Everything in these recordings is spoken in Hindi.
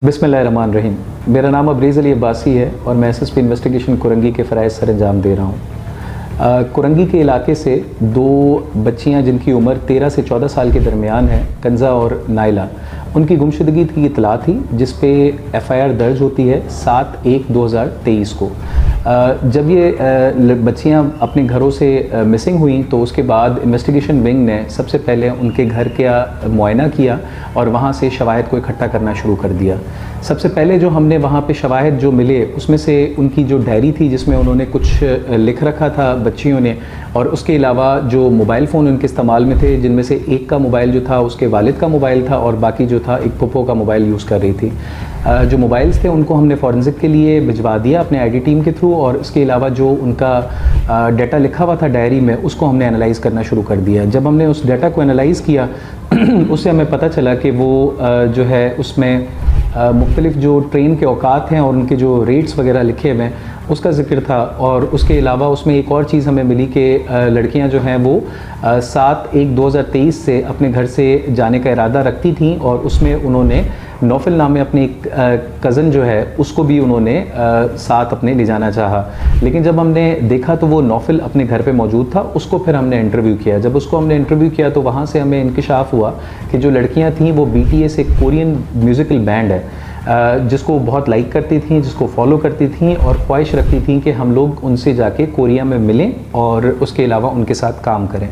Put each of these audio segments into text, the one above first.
बिस्मिल्लाहिर्रहमानिर्रहीम। मेरा नाम अब्रीज़ अली अब्बासी है और मैं एसएसपी इन्वेस्टिगेशन कुरंगी के फ़राइज़ सर अंजाम दे रहा हूँ। कुरंगी के इलाके से दो बच्चियाँ जिनकी उम्र 13 से 14 साल के दरमियान है, कंज़ा और नाइला, उनकी गुमशुदगी की इत्तला थी जिस पे एफ़आईआर दर्ज होती है 7/1/2023 को। जब ये बच्चियाँ अपने घरों से मिसिंग हुई तो उसके बाद इन्वेस्टिगेशन विंग ने सबसे पहले उनके घर का मुआयना किया और वहाँ से शवाहिद को इकट्ठा करना शुरू कर दिया। सबसे पहले जो हमने वहाँ पे शवाहिद जो मिले उसमें से उनकी जो डायरी थी जिसमें उन्होंने कुछ लिख रखा था बच्चियों ने, और उसके अलावा जो मोबाइल फ़ोन उनके इस्तेमाल में थे जिनमें से एक का मोबाइल जो था उसके वालिद का मोबाइल था और बाकी जो था एक पुप्पो का मोबाइल यूज़ कर रही थी। जो मोबाइल्स थे उनको हमने फॉरेंसिक के लिए भिजवा दिया अपने आईडी टीम के थ्रू, और इसके अलावा जो उनका डाटा लिखा हुआ था डायरी में उसको हमने एनालाइज़ करना शुरू कर दिया। जब हमने उस डाटा को एनालाइज़ किया उससे हमें पता चला कि वो जो है उसमें मुख्तलिफ जो ट्रेन के औकात हैं और उनके जो रेट्स वगैरह लिखे हुए हैं उसका ज़िक्र था। और उसके अलावा उसमें एक और चीज़ हमें मिली कि लड़कियां जो हैं वो 7/1/2023 से अपने घर से जाने का इरादा रखती थीं और उसमें उन्होंने नौफिल नामे अपने एक कज़न जो है उसको भी उन्होंने साथ अपने ले जाना चाहा। लेकिन जब हमने देखा तो वो नौफिल अपने घर पे मौजूद था, उसको फिर हमने इंटरव्यू किया। जब उसको हमने इंटरव्यू किया तो वहाँ से हमें इंकिशाफ हुआ कि जो लड़कियाँ थीं वो BTS एक कोरियन म्यूज़िकल बैंड है जिसको बहुत लाइक करती थीं, जिसको फॉलो करती थीं और ख्वाहिश रखती थीं कि हम लोग उनसे जाके कोरिया में मिलें और उसके अलावा उनके साथ काम करें।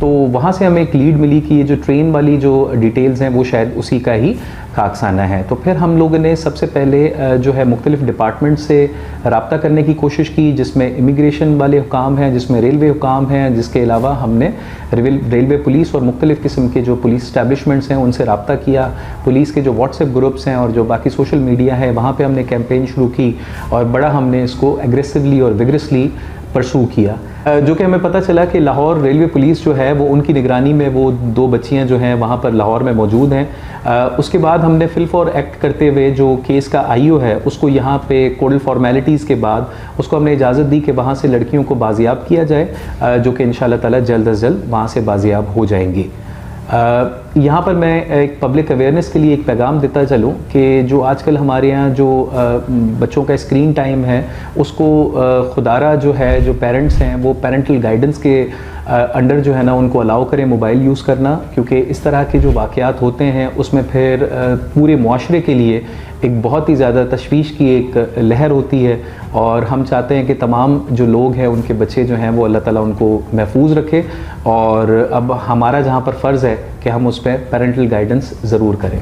तो वहाँ से हमें एक लीड मिली कि ये जो ट्रेन वाली जो डिटेल्स हैं वो शायद उसी का ही खाकसाना है। तो फिर हम लोगों ने सबसे पहले जो है मुख्तलिफ डिपार्टमेंट से रब्ता करने की कोशिश की, जिसमें इमिग्रेशन वाले हुकाम हैं, जिसमें रेलवे हुकाम हैं, जिसके अलावा हमने रेलवे पुलिस और मुख्तलिफ किस्म के जो पुलिस इस्टेब्लिशमेंट्स हैं उनसे रब्ता किया। पुलिस के जो व्हाट्सएप ग्रुप्स हैं और जो बाकी सोशल मीडिया है वहाँ पे हमने कैंपेन शुरू की और बड़ा हमने इसको एग्रेसिवली और विग्रेसली परसू किया। जो कि हमें पता चला कि लाहौर रेलवे पुलिस जो है वो उनकी निगरानी में वो दो बच्चियां जो हैं वहाँ पर लाहौर में मौजूद हैं। उसके बाद हमने फिल फॉर एक्ट करते हुए जो केस का IO है उसको यहाँ पे कोडल फॉर्मेलिटीज़ के बाद उसको हमने इजाज़त दी कि वहाँ से लड़कियों को बाजियाब किया जाए, जो कि इंशाअल्लाह ताला जल्द अज जल्द वहाँ से बाजियाब हो जाएंगी। यहाँ पर मैं एक पब्लिक अवेयरनेस के लिए एक पैगाम देता चलूँ कि जो आजकल हमारे यहाँ जो बच्चों का स्क्रीन टाइम है उसको खुदारा जो है जो पेरेंट्स हैं वो पेरेंटल गाइडेंस के अंडर जो है ना उनको अलाउ करें मोबाइल यूज़ करना, क्योंकि इस तरह के जो वाक़यात होते हैं उसमें फिर पूरे मुआशरे के लिए एक बहुत ही ज़्यादा तशवीश की एक लहर होती है। और हम चाहते हैं कि तमाम जो लोग हैं उनके बच्चे जो हैं वो अल्लाह ताला उनको महफूज रखे, और अब हमारा जहाँ पर फ़र्ज़ है कि हम उस पर पेरेंटल गाइडेंस ज़रूर करें।